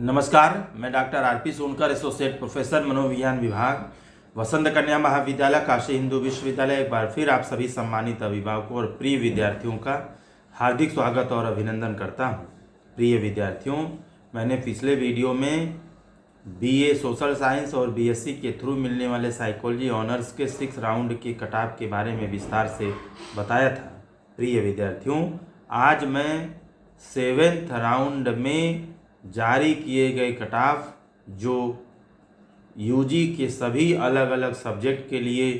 नमस्कार, मैं doctor RP Sonkar, associate professor मनोविज्ञान विभाग, वसंत कन्या महाविद्यालय, काशी हिंदू विश्वविद्यालय। एक बार फिर आप सभी सम्मानित अभिभावकों और प्रिय विद्यार्थियों का हार्दिक स्वागत और अभिनंदन करता हूं। प्रिय विद्यार्थियों, मैंने पिछले वीडियो में बीए सोशल साइंस और बीएससी के थ्रू मिलने वाले साइकोलॉजी ऑनर्स के 6 राउंड के कटऑफ के बारे में विस्तार से बताया था। प्रिय विद्यार्थियों, आज मैं 7th राउंड में जारी किए गए कटऑफ जो यूजी के सभी अलग अलग सब्जेक्ट के लिए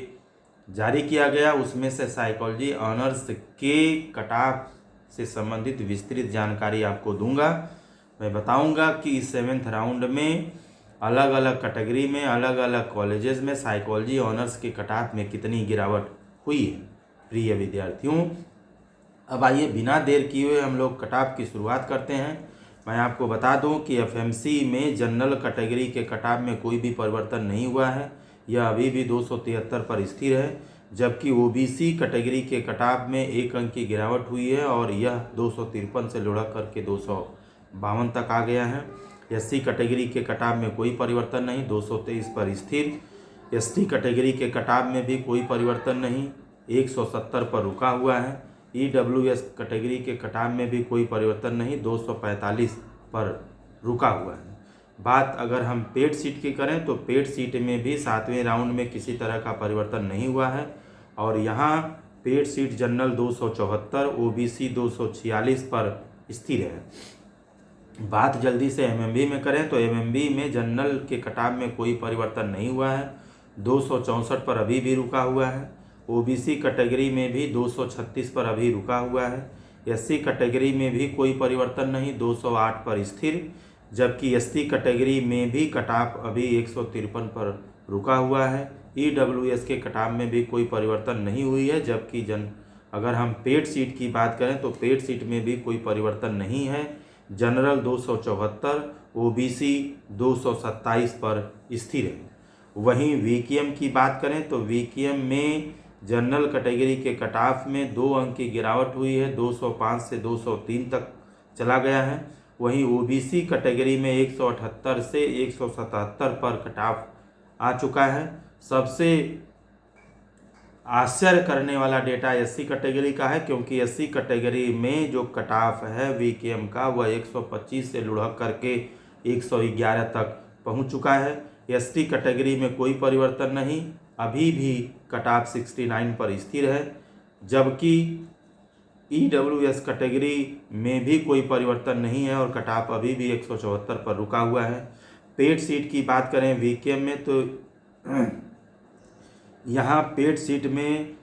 जारी किया गया, उसमें से साइकोलॉजी ऑनर्स के कटऑफ से संबंधित विस्तृत जानकारी आपको दूंगा। मैं बताऊंगा कि इस 7th राउंड में अलग अलग कैटेगरी में अलग अलग कॉलेजेस में साइकोलॉजी ऑनर्स के कटऑफ में कितनी गिरावट हुई है। प्रिय विद्यार्थियों, अब आइए बिना देर किए हुए हम लोग कटऑफ की शुरुआत करते हैं। मैं आपको बता दूं कि एफएमसी में जनरल कैटेगरी के कटऑफ में कोई भी परिवर्तन नहीं हुआ है, यह अभी भी 273 पर स्थिर है। जबकि ओबीसी कैटेगरी के कटऑफ में 1 अंक की गिरावट हुई है और यह 253 से लुढ़क करके 252 तक आ गया है। एससी कैटेगरी के कटऑफ में कोई परिवर्तन नहीं, 223 पर स्थिर। एसटी कैटेगरी के कटऑफ में भी कोई परिवर्तन नहीं, 170 पर रुका हुआ है। ईडब्ल्यूएस कैटेगरी के कटऑफ में भी कोई परिवर्तन नहीं, 245 पर रुका हुआ है। बात अगर हम पेड सीट की करें तो पेड सीट में भी 7वें राउंड में किसी तरह का परिवर्तन नहीं हुआ है और यहाँ पेड सीट जनरल 274, ओबीसी 246 पर स्थिर है। बात जल्दी से एमएमबी में करें तो एमएमबी में जनरल के कटऑफ में कोई परिवर्तन नहीं हुआ है, 264 पर अभी भी रुका हुआ है। ओबीसी कैटेगरी में भी 236 पर अभी रुका हुआ है। एससी कैटेगरी में भी कोई परिवर्तन नहीं, 208 पर स्थिर। जबकि एसटी कैटेगरी में भी कटऑफ अभी 153 पर रुका हुआ है। ईडब्ल्यूएस के कटऑफ में भी कोई परिवर्तन नहीं हुई है। जबकि अगर हम पेड सीट की बात करें तो पेड सीट में भी कोई परिवर्तन नहीं है, जनरल 274, ओबीसी 227 पर स्थिर है। वहीं वीकेएम की बात करें तो वीकेएम में जनरल कैटेगरी के कटऑफ में 2 अंक की गिरावट हुई है, 205 से 203 तक चला गया है। वहीं ओबीसी कैटेगरी में 178 से 177 पर कटऑफ आ चुका है। सबसे आश्चर्य करने वाला डेटा एससी कैटेगरी का है, क्योंकि एससी कैटेगरी में जो कटऑफ है वीकेएम का वह 125 से लुढ़क करके 111 तक पहुंच चुका है। एसटी कैटेगरी में कोई परिवर्तन नहीं, अभी भी कटऑफ 69 पर स्थिर है। जबकि ईडब्ल्यूएस कैटेगरी में भी कोई परिवर्तन नहीं है और कटऑफ अभी भी 174 पर रुका हुआ है। पेड सीट की बात करें वीकेएम में तो यहाँ पेड सीट में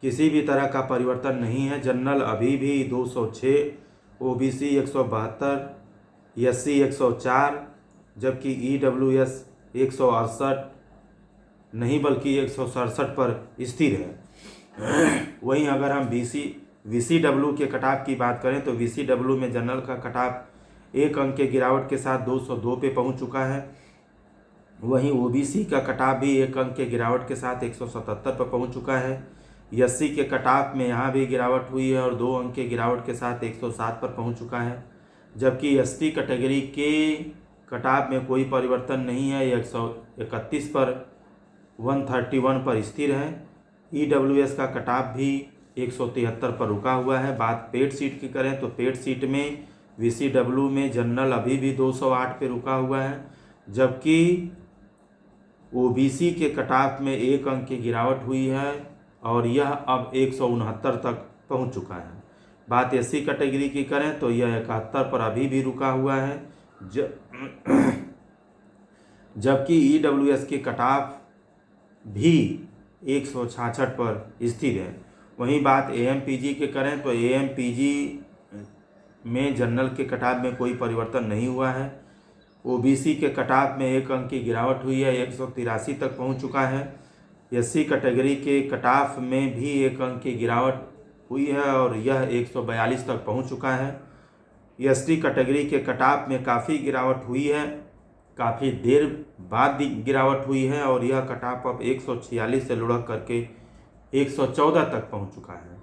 किसी भी तरह का परिवर्तन नहीं है। जनरल अभी भी 206, ओबीसी 172, एससी 104, जबकि ईडब्ल्यूएस 168 नहीं बल्कि 167 पर स्थिर है। वहीं अगर हम वीसीडब्ल्यू के कटऑफ की बात करें तो वीसीडब्ल्यू में जनरल का कटऑफ 1 अंक के गिरावट के साथ 202 पे पहुंच चुका है। वहीं ओबीसी का कटऑफ भी 1 अंक के गिरावट के साथ 177 पर पहुंच चुका है। एससी के कटऑफ में यहाँ भी गिरावट हुई है और 2 अंक के गिरावट के साथ 107 पर पहुंच चुका है। जबकि एसटी कैटेगरी के कटऑफ में कोई परिवर्तन नहीं है, 131 पर 131 पर स्थिर है। ईडब्ल्यूएस का कटऑफ भी 173 पर रुका हुआ है। बात पेड सीट की करें तो पेड सीट में वीसीडब्ल्यू में जनरल अभी भी 208 पे रुका हुआ है, जबकि ओबीसी के कटऑफ में 1 अंक की गिरावट हुई है और यह अब 169 तक पहुंच चुका है। बात एससी कैटेगरी की करें तो यह 71 पर अभी भी रुका हुआ है, जबकि ईडब्ल्यूएस के कटऑफ भी 166 पर स्थिर है। वहीं बात एएमपीजी के करें तो एएमपीजी में जनरल के कटऑफ में कोई परिवर्तन नहीं हुआ है। ओबीसी के कटऑफ में 1 अंक की गिरावट हुई है, 183 तक पहुंच चुका है। एससी कैटेगरी के कटऑफ में भी 1 अंक की गिरावट हुई है और यह 142 तक पहुंच चुका है। एसटी कैटेगरी के कटऑफ में काफ़ी गिरावट हुई है, काफ़ी देर बाद गिरावट हुई है और यह कटऑफ अब 146 से लुढ़क करके 114 तक पहुंच चुका है।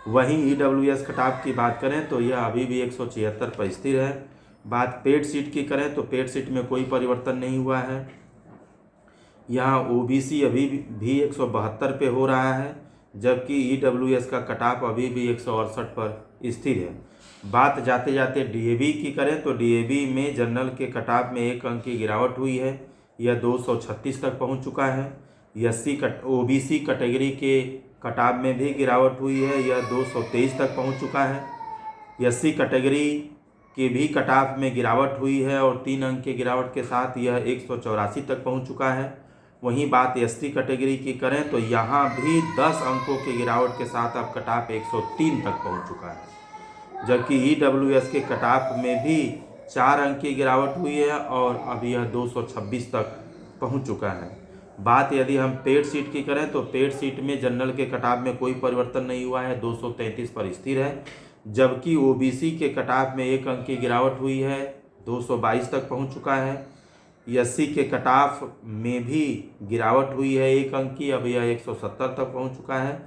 वहीं ईडब्ल्यूएस कटऑफ की बात करें तो यह अभी भी 176 पर स्थिर है। बात पेड सीट की करें तो पेड सीट में कोई परिवर्तन नहीं हुआ है। यहाँ ओबीसी अभी भी 172 पे हो रहा है, जबकि ईडब्ल्यूएस का कट ऑफ अभी भी 168 पर स्थिर है। बात जाते जाते डीएवी की करें तो डीएवी में जनरल के कट ऑफ में 1 अंक की गिरावट हुई है, यह 236 तक पहुंच चुका है। ओबीसी कैटेगरी के कट ऑफ में भी गिरावट हुई है, यह 223 तक पहुंच चुका है। एससी कैटेगरी के भी कट ऑफ में गिरावट हुई है और 3 अंक की गिरावट के साथ यह 184 तक पहुंच चुका है। वहीं बात एसटी कैटेगरी की करें तो यहाँ भी 10 अंकों की गिरावट के साथ अब कट ऑफ 103 तक पहुंच चुका है, जबकि ईडब्ल्यूएस के कट ऑफ में भी 4 अंक की गिरावट हुई है और अब यह 226 तक पहुंच चुका है। बात यदि हम पेड सीट की करें तो पेड सीट में जनरल के कट ऑफ में कोई परिवर्तन नहीं हुआ है, 233 पर स्थिर है, जबकि ओबीसी के कट ऑफ में 1 अंक की गिरावट हुई है, 222 तक पहुंच चुका है। एससी के कट ऑफ में भी गिरावट हुई है 1 अंक की, अब यह 170 तक पहुंच चुका है,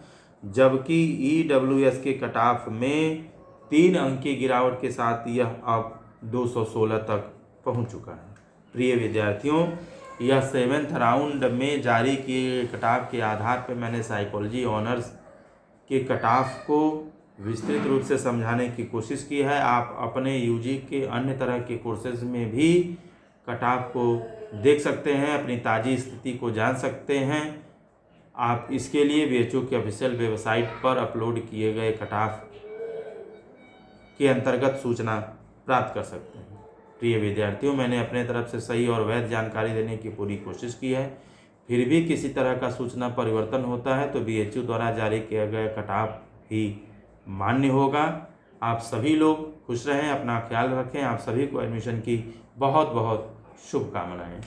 जबकि ईडब्ल्यूएस के कट ऑफ में 3 अंक की गिरावट के साथ यह अब 216 तक पहुंच चुका है। प्रिय विद्यार्थियों, यह 7th राउंड में जारी किए कट ऑफ के आधार पर मैंने साइकोलॉजी ऑनर्स के कट ऑफ को विस्तृत रूप से समझाने की कोशिश की है। आप अपने यूजी के अन्य तरह के कोर्सेज में भी कट ऑफ को देख सकते हैं, अपनी ताज़ी स्थिति को जान सकते हैं। आप इसके लिए बीएचयू के ऑफिशियल वेबसाइट पर अपलोड किए गए कट ऑफ के अंतर्गत सूचना प्राप्त कर सकते हैं। प्रिय विद्यार्थियों, मैंने अपने तरफ से सही और वैध जानकारी देने की पूरी कोशिश की है। फिर भी किसी तरह का सूचना परिवर्तन होता है तो बीएचयू द्वारा जारी किया गया कट ऑफ ही मान्य होगा। आप सभी लोग खुश रहें, अपना ख्याल रखें। आप सभी को एडमिशन की बहुत बहुत शुभकामनाएं।